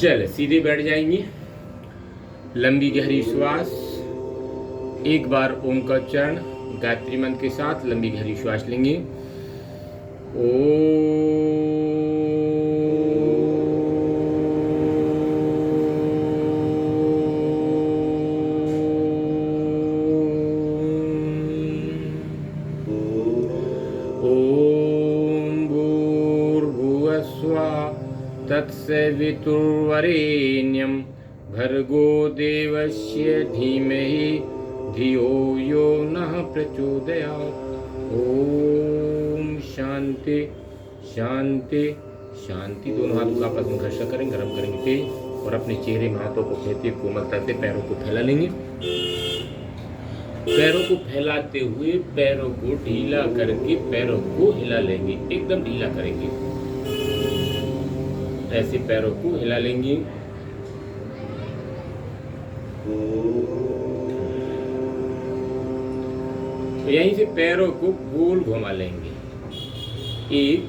चल सीधे बैठ जाएंगे। लंबी गहरी श्वास। एक बार ओम का उच्चारण गायत्री मंत्र के साथ लंबी गहरी श्वास लेंगे। ओम भूर्भुवस्सुः तत्सवितुर्वरेण्यं भर्गो देवस्य धीमहि धियो यो नः प्रचोदयात्। ओम शांति शांति शांति। दोनों हाथों का आपस में घर्षण करेंगे, गर्म करेंगे तेज और अपने चेहरे में हाथों को फेरते कोमलता से पैरों को फैला लेंगे। पैरों को फैलाते हुए पैरों को ढीला करके पैरों को हिला लेंगे, एकदम ढीला करेंगे। ऐसे पैरों को हिला लेंगे। तो यहीं से पैरों को गोल घुमा लेंगे। 1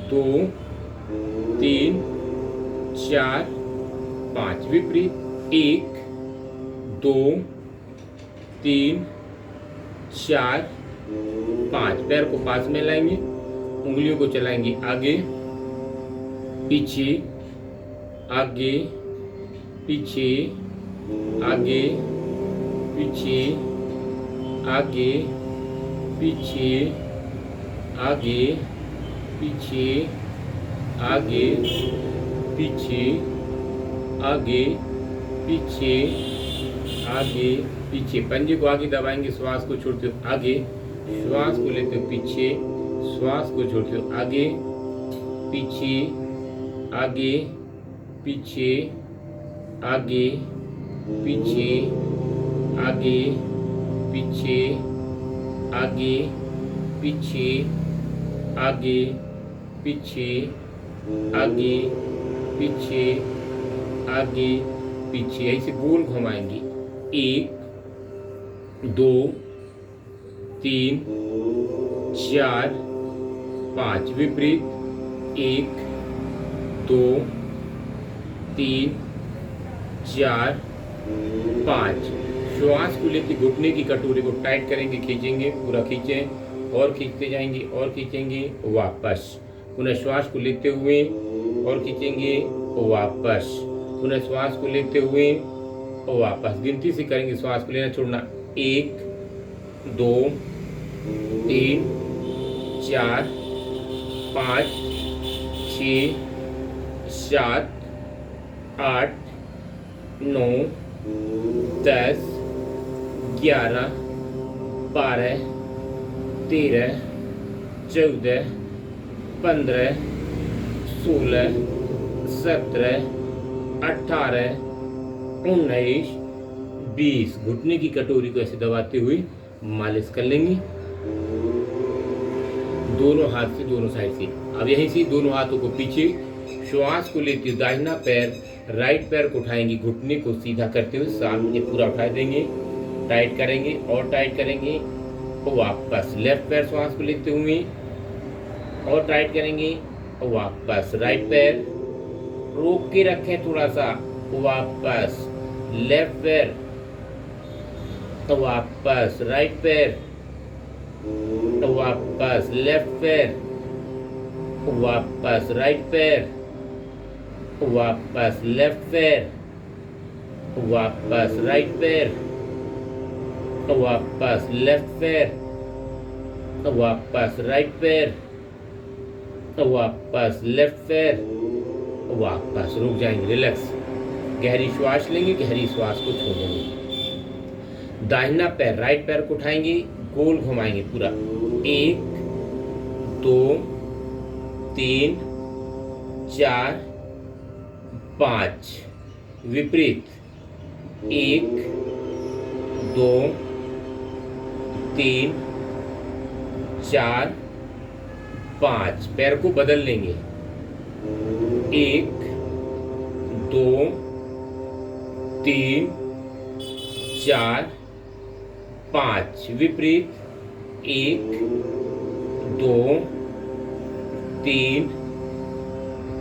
2 3 4 5 विपरीत। 1 2 3 4 5। पैर को पास में लाएंगे, उंगलियों को चलाएंगे आगे पीछे, आगे पीछे, आगे पीछे, आगे पीछे, आगे पीछे, आगे पीछे, आगे पीछे, आगे पीछे। पंजे को आगे दबाएंगे, श्वास को छोड़ते हुए आगे, श्वास को लेते हुए पीछे, श्वास को छोड़ते हुए आगे पीछे, आगे पीछे, आगे पीछे, आगे पीछे, आगे पीछे, आगे पीछे, आगे पीछे, आगे पीछे। ऐसे गोल घुमाएंगे। 1 2 3 4 5 विपरीत। 1 2 3 4 5। श्वास को लेते घुटने की कटोरे को टाइट करेंगे, खींचेंगे, पूरा खींचें और खींचते जाएंगे और खींचेंगे वापस। पुनः श्वास को लेते हुए और खींचेंगे वापस। पुनः श्वास को लेते हुए वापस। गिनती से करेंगे, श्वास को लेना छोड़ना। 1 2 3 4 5 6 7 8 9 10 11 12 13 14 15 16 17 18 19 20। घुटने की कटोरी को ऐसे दबाते हुए मालिश कर लेंगे, दोनों हाथ से, दोनों साइड से। अब यहीं से दोनों हाथों को पीछे, श्वास को लेते हुए दाहिना पैर राइट पैर को उठाएंगे, घुटने को सीधा करते हुए सामने पूरा उठा देंगे, टाइट करेंगे और टाइट करेंगे वापस। लेफ्ट पैर श्वास को लेते हुए और टाइट करेंगे वापस। राइट पैर रोक के रखें थोड़ा सा, वापस। लेफ्ट पैर वापस, राइट पैर वापस, लेफ्ट पैर वापस, राइट पैर वापस, लेफ्ट पैर वापस, राइट पैर वापस, लेफ्ट पैर वापस, राइट पैर वापस, लेफ्ट पैर वापस। रुक जाएंगे, रिलैक्स। गहरी श्वास लेंगे, गहरी श्वास को छोड़ेंगे। दाहिना पैर राइट पैर को उठाएंगे, गोल घुमाएंगे पूरा। 1 2 3 4 5 विपरीत। 1 2 3 4 5। पैर को बदल लेंगे। 1 2 3 4 5 विपरीत। 1 2 3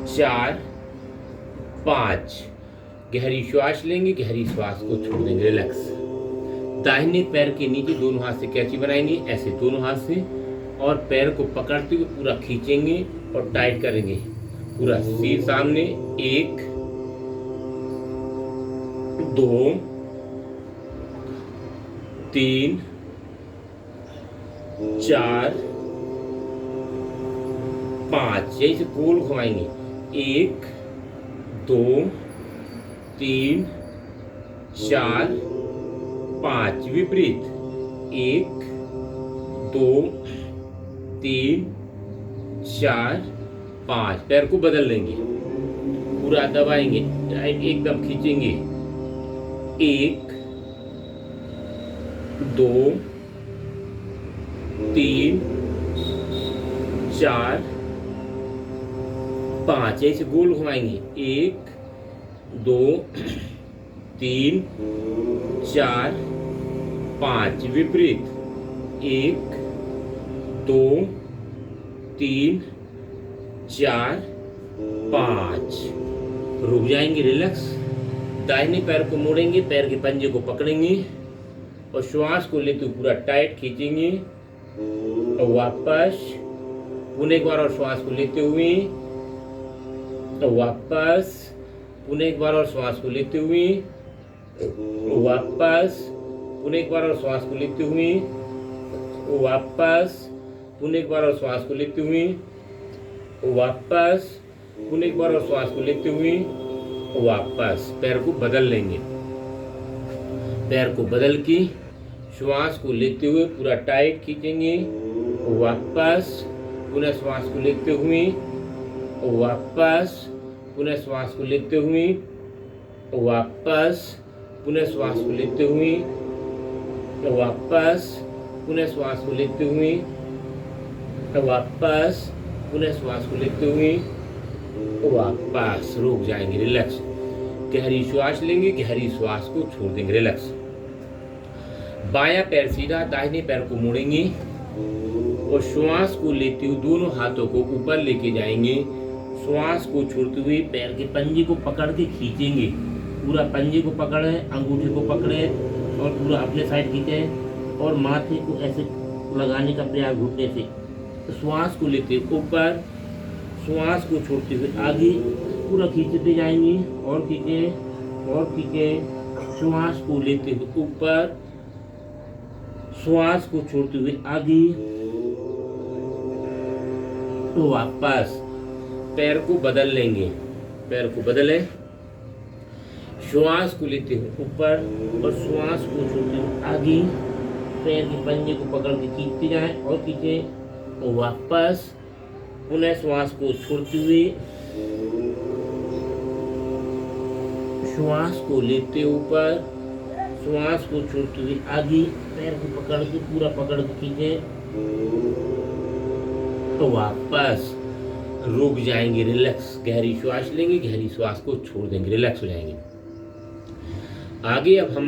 4 5। गहरी श्वास लेंगे, गहरी श्वास को छोड़ देंगे, रिलैक्स। दाहिने पैर के नीचे दोनों हाथ से कैंची बनाएंगे, ऐसे दोनों हाथ से, और पैर को पकड़ते हुए पूरा खींचेंगे और टाइट करेंगे, पूरा सिर सामने। 1 2 3 4 5। यही से गोल घुमाएंगे, 1 2 3 4 5। विपरीत, 1 2 3 4 5। पैर को बदल लेंगे, पूरा दबाएंगे, टाइट एकदम खींचेंगे। 1 2 3 4 5। ऐसे गोल घुमाएंगे, 1 2 3 4 5। विपरीत, 1 2 3 4 5। रुक जाएंगे, रिलैक्स। दाहिने पैर को मोड़ेंगे, पैर के पंजे को पकड़ेंगे और श्वास को लेते हुए पूरा टाइट खींचेंगे और वापस। पुनः एक बार और श्वास को लेते हुए वापस। पुनः एक बार और श्वास को लेते हुए वापस। पुनः एक बार और श्वास को लेते हुए वापस। पुनः एक बार और श्वास को लेते हुए वापस। पुनः एक बार और श्वास को लेते हुए वापस। पैर को बदल लेंगे, पैर को बदल के श्वास को लेते हुए पूरा टाइट खींचेंगे, वापस। पुनः श्वास को लेते हुए वापस। पुनः श्वास को लेते हुए वापस। पुनः श्वास को लेते हुए वापस। पुनः श्वास को लेते हुए वापस। पुनः श्वास को लेते हुए वापस। रुक जाएंगे, रिलैक्स। गहरी श्वास लेंगे, गहरी श्वास को छोड़ देंगे, रिलैक्स। बायां पैर सीधा, दाहिने पैर को मोड़ेंगे और श्वास को लेते हुए दोनों हाथों को ऊपर लेके जाएंगे। श्वास को छोड़ते हुए पैर के पंजे को पकड़ के खींचेंगे, पूरा पंजे को पकड़े, अंगूठे को पकड़े और पूरा अपने साइड खींचे और माथे को ऐसे लगाने का प्रयास घुटने से। श्वास को लेते ऊपर, श्वास को छोड़ते हुए आगे, पूरा खींचते जाएंगे और खींचे और खींचे। श्वास को लेते हुए ऊपर, श्वास को छोड़ते हुए आगे, तो वापस। पैर को बदल लेंगे, पैर को बदले। श्वास को लेते हुए ऊपर और श्वास को छोड़ते हुए आगे, पैर के पंजे को पकड़ के खींचते जाएं और खींचे तो वापस। पुनः श्वास को छोड़ते हुए श्वास को लेते ऊपर, श्वास को छोड़ते हुए आगे, पैर को पकड़ के पूरा पकड़ के खींचे तो वापस। रुक जाएंगे, रिलैक्स। गहरी श्वास लेंगे, गहरी श्वास को छोड़ देंगे, रिलैक्स हो जाएंगे। आगे अब हम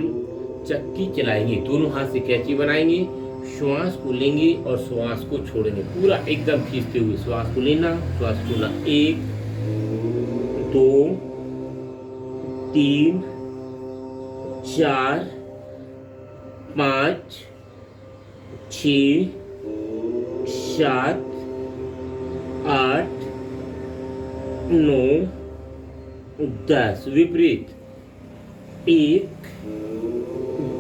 चक्की चलाएंगे, दोनों हाथ से कैंची बनाएंगे, श्वास को लेंगे और श्वास को छोड़ेंगे, पूरा एकदम खींचते हुए। श्वास को लेना, श्वास छोड़ना। 1 2 3 4 5 6 7 8 9 10। विपरीत, 1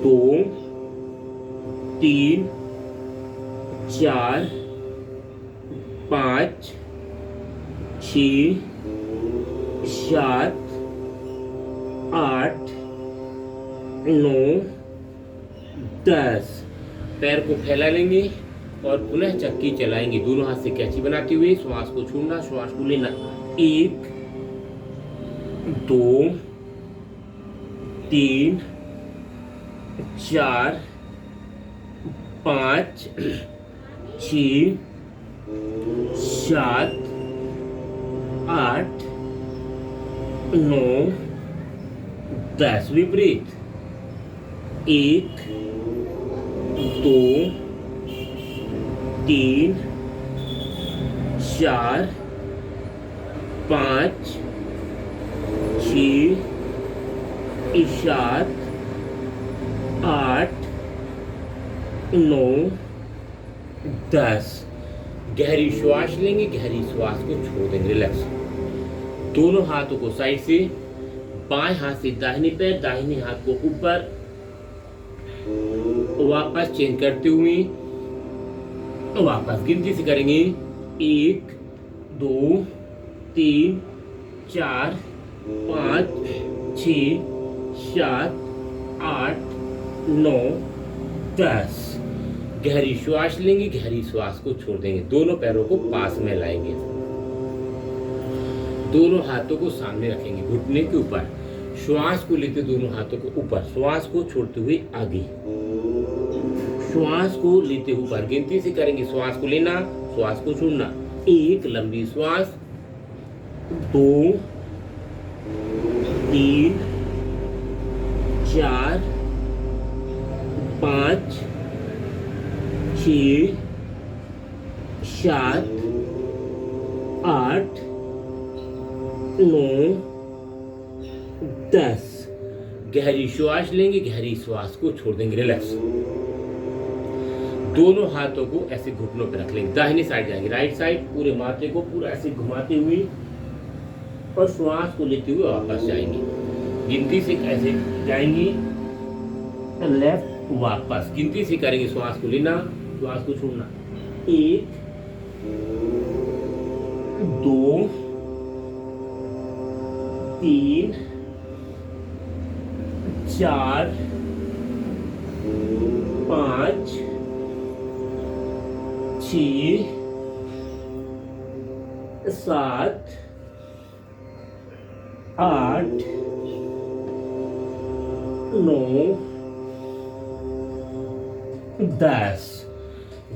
2 3 4 5 6 7 8 9 10। पैर को फैला लेंगे और पुनः चक्की चलाएंगे, दोनों हाथ से कैंची बनाते हुए। श्वास को छोड़ना, श्वास को लेना। 1 2 3 4 5 6 7 8 9 10। विपरीत, 1 2 3 4 5 6 7 8 9 10। गहरी श्वास लेंगे, गहरी श्वास को छोड़ देंगे, रिलैक्स। दोनों हाथों को साइड से, बाएं हाथ से दाहिने पैर, दाहिने हाथ को ऊपर, वापस चेंज करते हुए वापस गिनती से करेंगे। 1 2 3 4 5 6 7 8 9 10। गहरी श्वास लेंगे, गहरी श्वास को छोड़ देंगे। दोनों पैरों को पास में लाएंगे, दोनों हाथों को सामने रखेंगे घुटने के ऊपर। श्वास को लेते दोनों हाथों को ऊपर, श्वास को छोड़ते हुए आगे, श्वास को लेते हुए ऊपर। गिनती से करेंगे, श्वास को लेना, श्वास को छोड़ना। 1 लंबी श्वास, 2 3 4 5 6 7 8 9 10। गहरी श्वास लेंगे, गहरी श्वास को छोड़ देंगे, रिलैक्स। दोनों हाथों को ऐसे घुटनों पे रख लेंगे, दाहिनी साइड जाएंगे, राइट साइड पूरे माथे को पूरा ऐसे घुमाते हुए और श्वास को लेते हुए वापस जाएंगे। गिनती से ऐसे जाएंगे, लेफ्ट वापस। गिनती से करेंगे, श्वास को लेना, श्वास को छोड़ना। 1 2 3 4 5 6 7 8 9 10।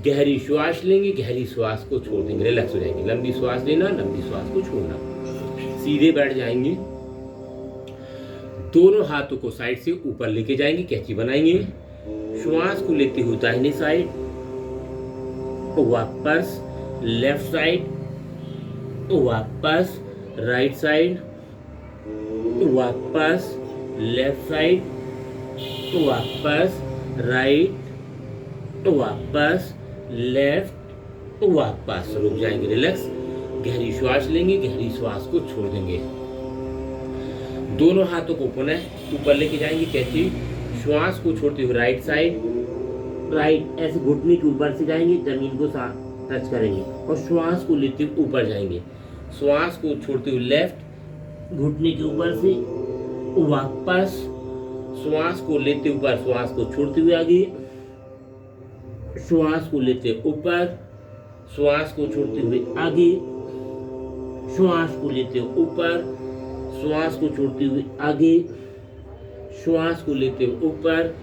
गहरी श्वास लेंगे, गहरी श्वास को छोड़ देंगे, रिलैक्स हो जाएंगे। लंबी श्वास लेना, लंबी श्वास को छोड़ना। सीधे बैठ जाएंगे, दोनों हाथों को साइड से ऊपर लेके जाएंगे, कैंची बनाएंगे। श्वास को लेते हुए दाहिनी साइड, वापस लेफ्ट साइड, वापस राइट साइड, वापस लेफ्ट साइड, वापस राइट, वापस लेफ्ट, वापस। रुक जाएंगे, रिलैक्स। गहरी श्वास लेंगे, गहरी श्वास को छोड़ देंगे। दोनों हाथों को पुनः ऊपर लेके जाएंगे, कैंची। श्वास को छोड़ते हुए राइट साइड, राइट ऐसे घुटने के ऊपर से जाएंगे, जमीन को टच करेंगे और श्वास को लेते हुए ऊपर जाएंगे। श्वास को छोड़ते हुए लेफ्ट, घुटने के ऊपर से वापस, श्वास को लेते ऊपर, श्वास को छोड़ते हुए आगे, श्वास को लेते ऊपर, श्वास को छोड़ते हुए आगे, श्वास को लेते ऊपर, श्वास को छोड़ते हुए आगे, श्वास को लेते ऊपर,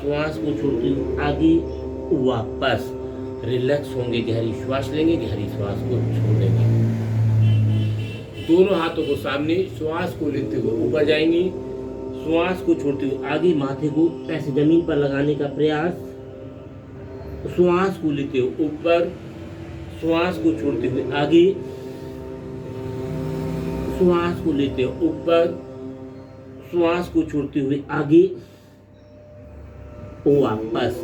श्वास को छोड़ते हुए आगे, वापस। रिलैक्स होंगे, गहरी श्वास लेंगे, गहरी श्वास को छोड़ देंगे। दोनों हाथों को सामने, श्वास को लेते हुए ऊपर जाएंगे, श्वास को छोड़ते हुए आगे, माथे को ऐसे जमीन पर लगाने का प्रयास। श्वास को लेते हुए ऊपर, श्वास को छोड़ते हुए आगे, श्वास को लेते हुए ऊपर, श्वास को छोड़ते हुए आगे, वापस।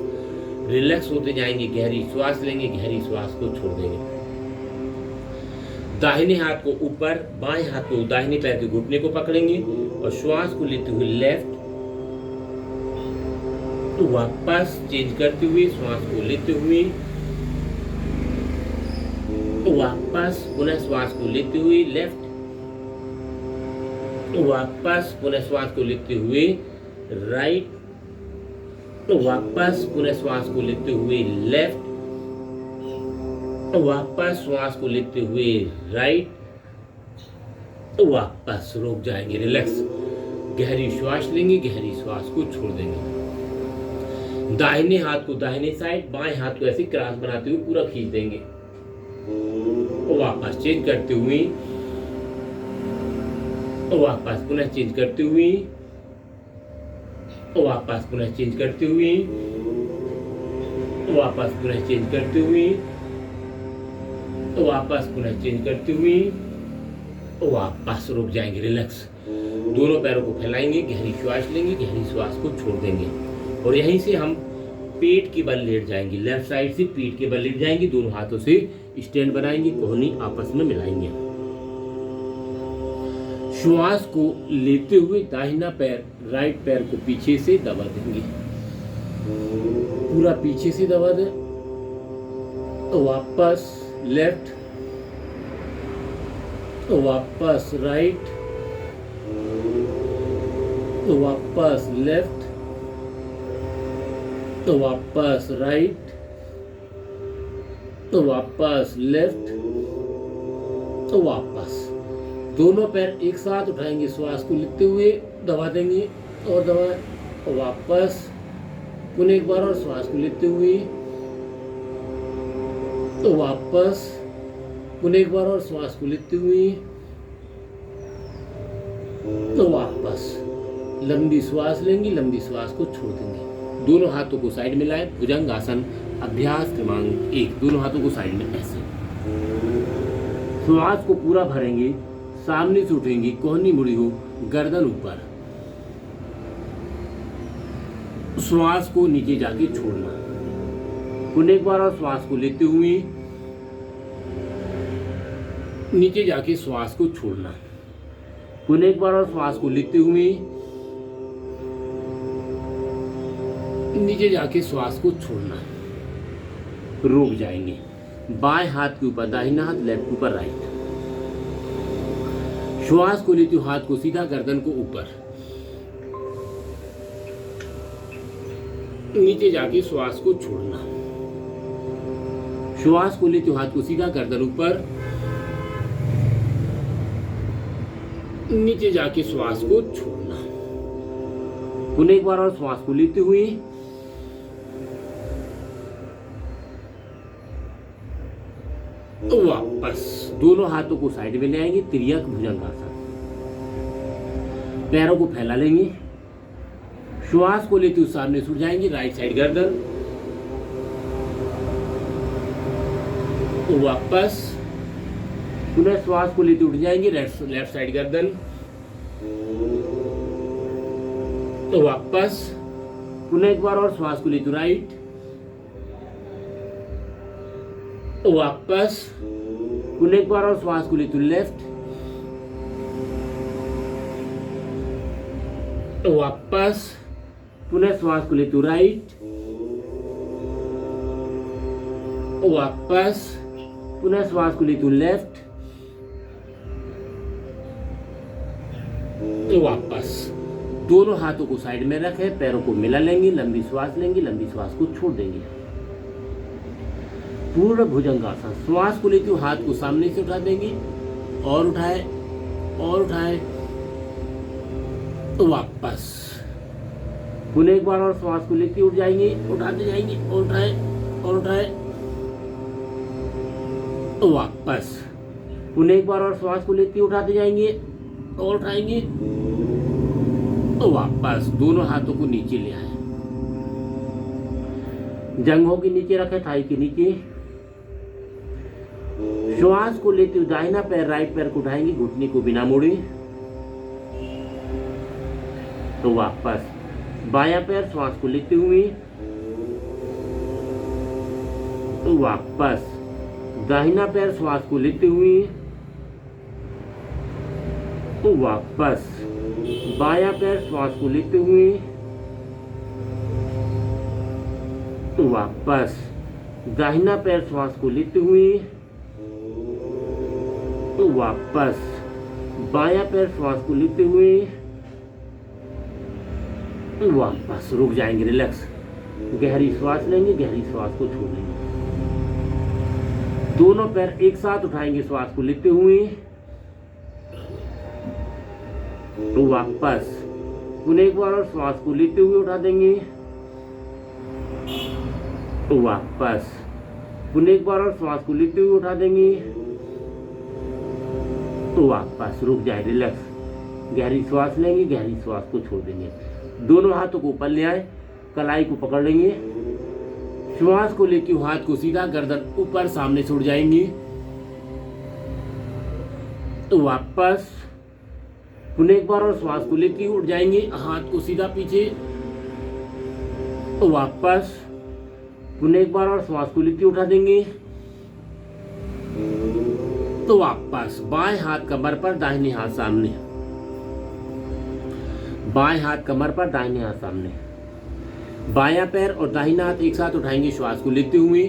रिलैक्स होते जाएंगे, गहरी श्वास लेंगे, गहरी श्वास को छोड़ देंगे। दाहिने हाथ को ऊपर, बाएं हाथ को दाहिने पैर के घुटने को पकड़ेंगे और श्वास को लेते हुए लेफ्ट, वापस चेंज करते हुए, श्वास को लेते हुए वापस, पुनः श्वास को लेते हुए लेफ्ट, वापस पुनः श्वास को लेते हुए राइट, वापस पुनः श्वास को लेते हुए लेफ्ट, वापस श्वास को लेते हुए राइट, वापस। रुक जाएंगे, रिलैक्स। गहरी श्वास लेंगे, गहरी श्वास को छोड़ देंगे। दाहिने हाथ को दाहिने साइड, बाएं हाथ को ऐसे क्रॉस बनाते हुए पूरा खींच देंगे, वापस चेंज करते हुए, वापस पुनः चेंज करते हुए, वापस पुनः चेंज करते हुए, वापस पुनः चेंज करते हुए, वापस पुनः चेंज करते हुए, वापस। रुक जाएंगे, रिलैक्स। दोनों पैरों को फैलाएंगे, गहरी श्वास लेंगे, गहरी श्वास को छोड़ देंगे और यहीं से हम पेट के बल लेट जाएंगे। लेफ्ट साइड से पीठ के बल लेट जाएंगे, दोनों हाथों से स्टैंड बनाएंगे, कोहनी आपस में मिलाएंगे। श्वास को लेते हुए दाहिना पैर राइट पैर को पीछे से दबा देंगे, पूरा पीछे से दबा दें। वापस लेफ्ट, वापस राइट, वापस लेफ्ट, वापस राइट, वापस लेफ्ट, वापस। दोनों पैर एक साथ उठाएंगे, श्वास को लेते हुए दबा देंगे और दबा, वापस पुनः एक बार और श्वास को लेते हुए, तो वापस पुनः एक बार और श्वास को लेते हुए, तो वापस लंबी श्वास लेंगे, लंबी श्वास को छोड़ देंगे। दोनों हाथों को साइड में लाएं, भुजंगासन अभ्यास क्रमांक 1। दोनों हाथों को साइड में ऐसे श्वास को पूरा भरेंगे, सामने से उठेंगे, कोहनी मुड़ी हो, गर्दन ऊपर, श्वास को नीचे जाके छोड़ना। पुनः एक बार और श्वास को लेते हुए नीचे जाके श्वास को छोड़ना। पुनः एक बार और श्वास को लेते हुए नीचे जाके श्वास को छोड़ना। रुक जाएंगे। बाएं हाथ के ऊपर दाहिना हाथ, लेफ्ट के ऊपर राइट। श्वास को लेते हुए हाथ को सीधा, गर्दन को ऊपर, नीचे जाके श्वास को छोड़ना। श्वास को लेते हुए हाथ को सीधा, गर्दन ऊपर, नीचे जाके श्वास को छोड़ना। पुनः एक बार और श्वास को लेते हुए वापस दोनों हाथों को साइड में ले आएंगे, तिर्यक भुजंगासन। पैरों को फैला लेंगे, श्वास को लेते हुए सामने से उठ जाएंगे, राइट साइड गर्दन, वापस पुनः श्वास को लेते उठ जाएंगे, लेफ्ट साइड गर्दन, तो वापस पुनः एक बार और श्वास को लेते राइट, वापस पुनः एक बार और श्वास को लेते लेफ्ट, वापस पुनः श्वास को लेते राइट, वापस पुनः श्वास को लेते लेफ्ट, वापस। दोनों हाथों को साइड में रखें, पैरों को मिला लेंगे, लंबी श्वास लेंगे, लंबी श्वास को छोड़ देंगे। पूर्ण भुजंगासन। श्वास को लेते हुए हाथ को सामने से उठा देंगे और उठाए और उठाए, तो वापस पुनः एक बार और श्वास को लेते उठ जाएंगे, उठाते जाएंगे और उठाए और उठाए, तो वापस पुनः एक बार और श्वास को लेते उठाते जाएंगे और उठाएंगे, तो वापस दोनों हाथों को नीचे ले आए, जंघों के नीचे रखे, थाई के नीचे। श्वास को लेते हुए दाहिना पैर राइट पैर को उठाएंगे, घुटने को बिना मोड़े, तो वापस बायां पैर श्वास को लेते हुए, तो वापस दाहिना पैर श्वास को लेते हुए, तो वापस बायां पैर श्वास को लेते हुए, तो वापस दाहिना पैर श्वास को लेते हुए, तो वापस बायां पैर श्वास को लेते हुए, तो वापस रुक जाएंगे, रिलैक्स। गहरी श्वास लेंगे, गहरी श्वास को छोड़ देंगे। दोनों पैर एक साथ उठाएंगे, श्वास को लेते हुए, तो वापस पुनः एक बार और श्वास को लेते हुए उठा देंगे, तो वापस पुनः एक बार और श्वास को लेते हुए उठा देंगे, तो वापस रुक जाए, रिलैक्स। गहरी श्वास लेंगे, गहरी श्वास को छोड़ देंगे। दोनों हाथों को ऊपर ले आए, कलाई को पकड़ लेंगे, श्वास को लेते हुए हाथ को सीधा, गर्दन ऊपर, सामने से उठ जाएंगे, तो वापस पुनः एक बार और श्वास को लेते हुए उठ जाएंगे, हाथ को सीधा पीछे, तो वापस पुनः एक बार और श्वास को लेते उठा देंगे, तो वापस बाएं हाथ कमर पर, दाहिने हाथ सामने, बाएं हाथ कमर पर, दाहिने हाथ सामने, बायां पैर और दाहिना हाथ एक साथ उठाएंगे श्वास को लेते हुए,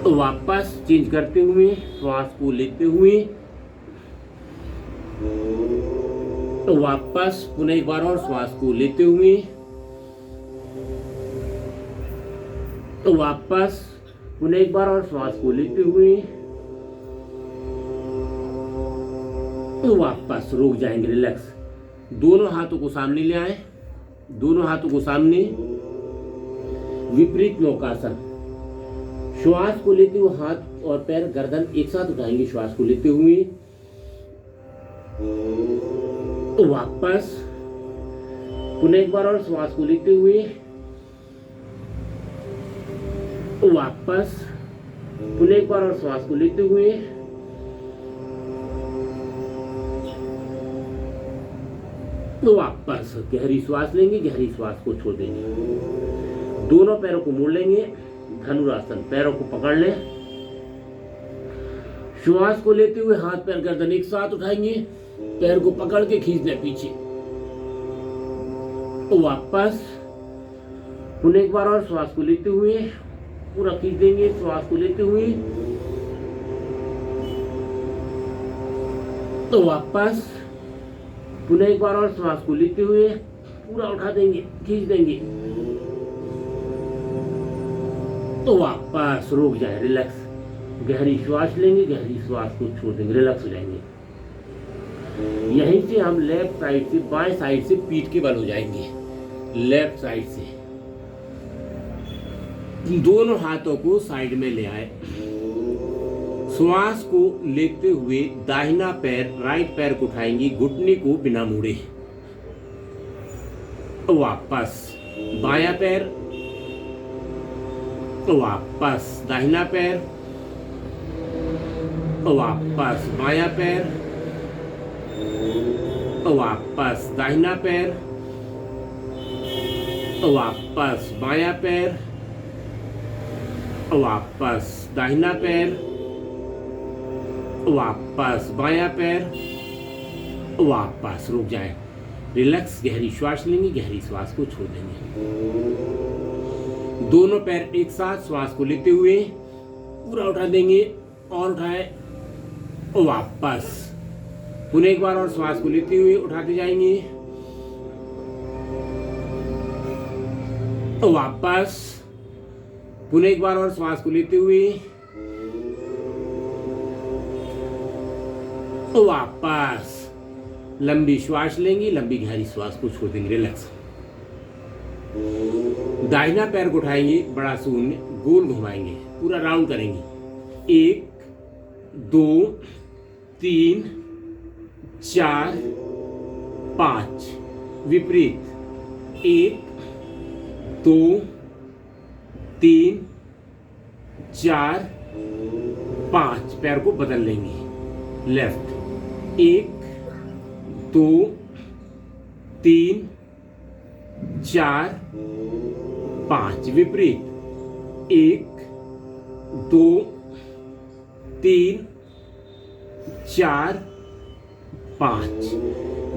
तो वापस चेंज करते हुए श्वास को लेते हुए, तो वापस पुनः एक बार और श्वास को लेते हुए, तो वापस पुनः एक बार और श्वास को लेते हुए, तो वापस रुक जाएंगे, रिलैक्स। दोनों हाथों को सामने ले आए, दोनों हाथों को सामने, विपरीत नौकासन। श्वास को लेते हुए हाथ और पैर गर्दन एक साथ उठाएंगे श्वास को लेते हुए, तो वापस पुनः एक बार और श्वास को लेते हुए, तो वापस पुनः एक बार और श्वास को लेते हुए, तो वापस गहरी श्वास लेंगे, गहरी श्वास को छोड़ देंगे। दोनों पैरों को मोड़ लेंगे, धनुरासन, पैरों को पकड़ लें, श्वास को लेते हुए हाथ पैर गर्दन एक साथ उठाएंगे, पैर को पकड़ के खींच दें पीछे, तो वापस पुनः एक बार और श्वास को लेते हुए पूरा खींच देंगे, श्वास को लेते हुए, तो वापस पुनः एक बार और श्वास को लेते हुए पूरा उठा देंगे, खींच देंगे, तो वापस रुक जाए, रिलैक्स। गहरी श्वास लेंगे, गहरी श्वास को छोड़ देंगे, रिलैक्स हो जाएंगे। यहीं से हम लेफ्ट साइड से, बाएं साइड से पीठ के बल हो जाएंगे, लेफ्ट साइड से। दोनों हाथों को साइड में ले आए, श्वास को लेते हुए दाहिना पैर, राइट पैर को उठाएंगे, घुटने को बिना मोड़े, वापस बायां पैर, वापस दाहिना पैर, वापस बायां पैर, वापस दाहिना पैर, वापस बायां पैर, वापस दाहिना पैर, वापस बायां पैर, वापस रुक जाए, रिलैक्स। गहरी श्वास लेंगे, गहरी श्वास को छोड़ देंगे। दोनों पैर एक साथ श्वास को लेते हुए पूरा उठा देंगे, और उठाए, वापस पुनः एक बार और श्वास को लेते हुए उठाते जाएंगे, वापस पुनः एक बार और श्वास को लेते हुए, वापस लंबी श्वास लेंगे, लंबी गहरी श्वास को छोड़ देंगे, रिलैक्स। दाहिना पैर को उठाएंगे, बड़ा शून्य गोल घुमाएंगे, पूरा राउंड करेंगे, 1 2 3 4 5, विपरीत, 1 2 3 4 5, पैर को बदल लेंगे, लेफ्ट, 1 2 3 4 5, विपरीत, 1 2 3 4 5।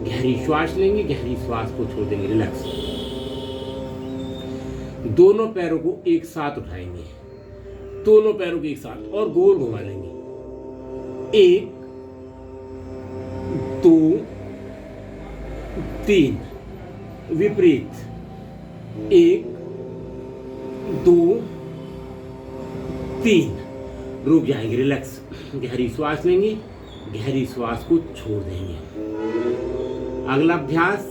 गहरी श्वास लेंगे, गहरी श्वास को छोड़ देंगे, रिलैक्स। दोनों पैरों को एक साथ उठाएंगे, दोनों पैरों को एक साथ और गोल घुमा लेंगे, 1 2 3, विपरीत, 1 2 3, रुक जाएंगे, रिलैक्स। गहरी श्वास लेंगे, गहरी श्वास को छोड़ देंगे। अगला अभ्यास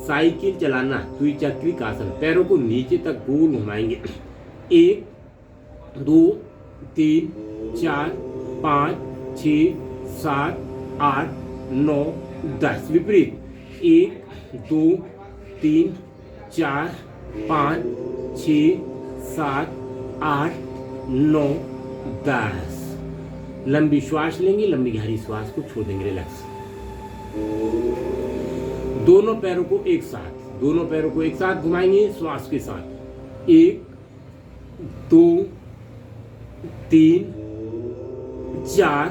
साइकिल चलाना, द्विचक्रिक आसन, पैरों को नीचे तक गोल घुमाएंगे, 1 2 3 4 5 6 7 8 9 10, विपरीत, 1 2 3 4 5 6 7 8 9 10। लंबी श्वास लेंगे, लंबी गहरी श्वास को छोड़ देंगे, रिलैक्स। दोनों पैरों को एक साथ घुमाएंगे श्वास के साथ। 1 2 3 4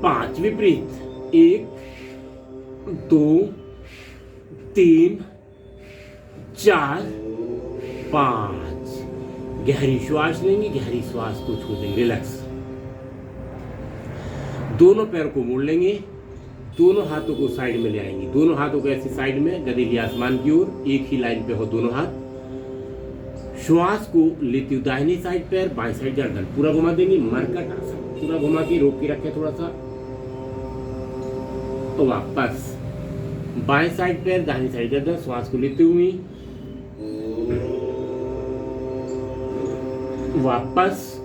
5 विपरीत। 1 2 3 4 5। गहरी श्वास लेंगे, गहरी श्वास को छोड़ देंगे, रिलैक्स। दोनों पैर को मोड़ लेंगे, दोनों हाथों को साइड में ले आएंगे, दोनों हाथों को ऐसे साइड में गदेली आसमान की ओर, एक ही लाइन पे हो दोनों हाथ। श्वास को लेते हुए दाहिनी साइड पैर, बाएं साइड गर्दन पूरा घुमा देंगे। मरकट आसन पूरा घुमा के रोक के रखें थोड़ा सा। तो वापस बाएं साइड पैर, दाहिनी साइड गर्दन, श्वास को लेते हुए वापस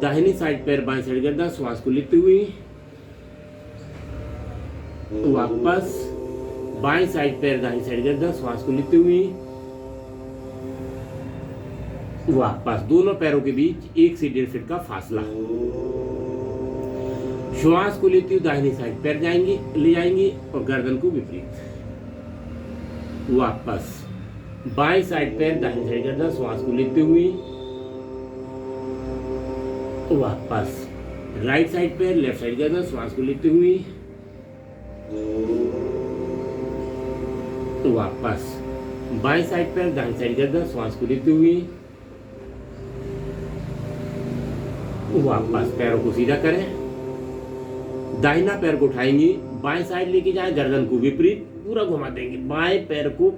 दाहिनी साइड पैर, बाएं साइड गर्दन, श्वास को लेते हुए वापस बाएं साइड पैर, दाहिनी साइड गर्दन, श्वास को लेते हुए वापस। दोनों पैरों के बीच 1 से 1.5 फीट का फासला। श्वास को लेते हुए दाहिनी साइड पैर ले जाएंगे और गर्दन को विपरीत। वापस बाएं साइड पैर, दाहिनी साइड गर्दन, श्वास को लेते हुए वापस राइट साइड पैर, लेफ्ट साइड गर्दन, श्वास को लेते हुए वापस बाएं साइड पैर, दाहिनी साइड गर्दन, श्वास को लेते हुए वापस। पैरों को सीधा करें, दाहिना पैर को उठाएंगे, बाएं साइड लेके जाएं, गर्दन को विपरीत पूरा घुमा देंगे। बाएं पैर को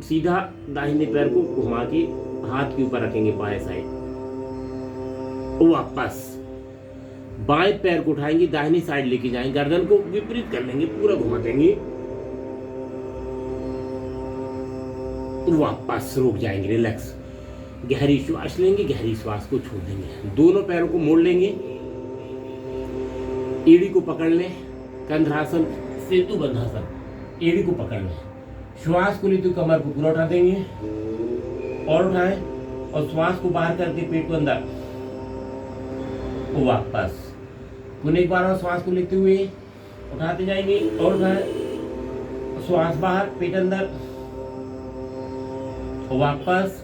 सीधा, दाहिने पैर को घुमा के हाथ के ऊपर रखेंगे बाएं साइड। वापस बाएं पैर को उठाएंगे, दाहिनी साइड लेके जाएं, गर्दन को विपरीत कर लेंगे, पूरा घुमा देंगे। वापस रुक जाएंगे, रिलैक्स। गहरी श्वास लेंगे, गहरी श्वास को छोड़ देंगे। दोनों पैरों को मोड़ लेंगे, एड़ी को पकड़ लें, कंधरासन, सेतु बंधासन, एड़ी को पकड़ लें। श्वास को लेते हुए कमर को पूरा उठा देंगे और उठाएं और श्वास को बाहर करके पेट को अंदर। वापस पुनः एक बार और श्वास को लेते हुए उठाते जाएंगे और उठाएं, श्वास बाहर, पेट अंदर। वापस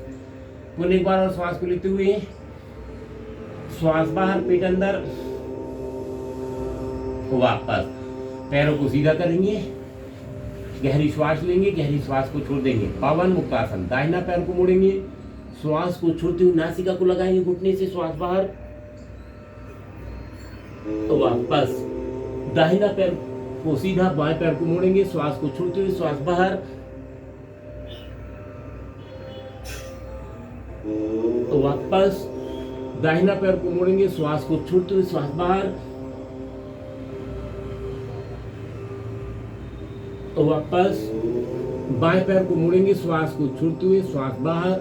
पुनः एक बार और श्वास को लेते हुए श्वास बाहर, पेट अंदर। वापस पैरों को सीधा करेंगे, गहरी श्वास लेंगे, गहरी श्वास को छोड़ देंगे। पावन मुक्तासन, दाहिना पैर को मोड़ेंगे, श्वास को छोड़ते हुए नासिका को लगाएंगे घुटने से, श्वास बाहर। वापस दाहिना पैर को सीधा, बाएं पैर को मोड़ेंगे, श्वास को छोड़ते हुए श्वास बाहर। वापस दाहिना पैर को मोड़ेंगे, श्वास को छोड़ते हुए श्वास बाहर। वापस बाएं पैर को मोड़ेंगे, श्वास को छोड़ते हुए श्वास बाहर।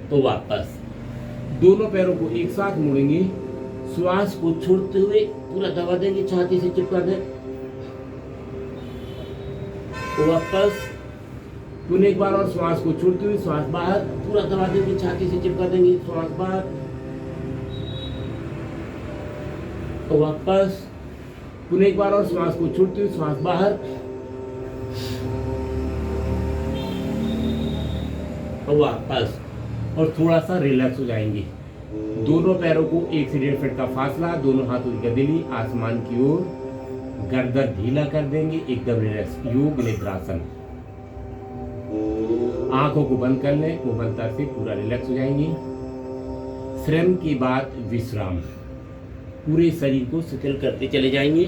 तो वापस दोनों पैरों को एक साथ मोड़ेंगे, श्वास को छोड़ते हुए पूरा दबा देंगे, छाती से चिपका दें। तो वापस पुनः एक बार और श्वास को छोड़ते हुए श्वास बाहर, पूरा दबा देंगे, छाती से चिपका देंगे, श्वास बाहर। तो वापस पुनः एक बार और श्वास को छोड़ते हुए श्वास बाहर। और वापस और थोड़ा सा रिलैक्स हो जाएंगे। दोनों पैरों को 1 से 1.5 फीट का फासला, दोनों हाथों की गदेली आसमान की ओर, गर्दन ढीला कर देंगे, एकदम रिलैक्स। योग निद्रासन। आंखों को बंद कर लें, कोमलता से पूरा रिलैक्स हो जाएंगे। श्रम के बाद विश्राम, पूरे शरीर को शिथिल करते चले जाएंगे।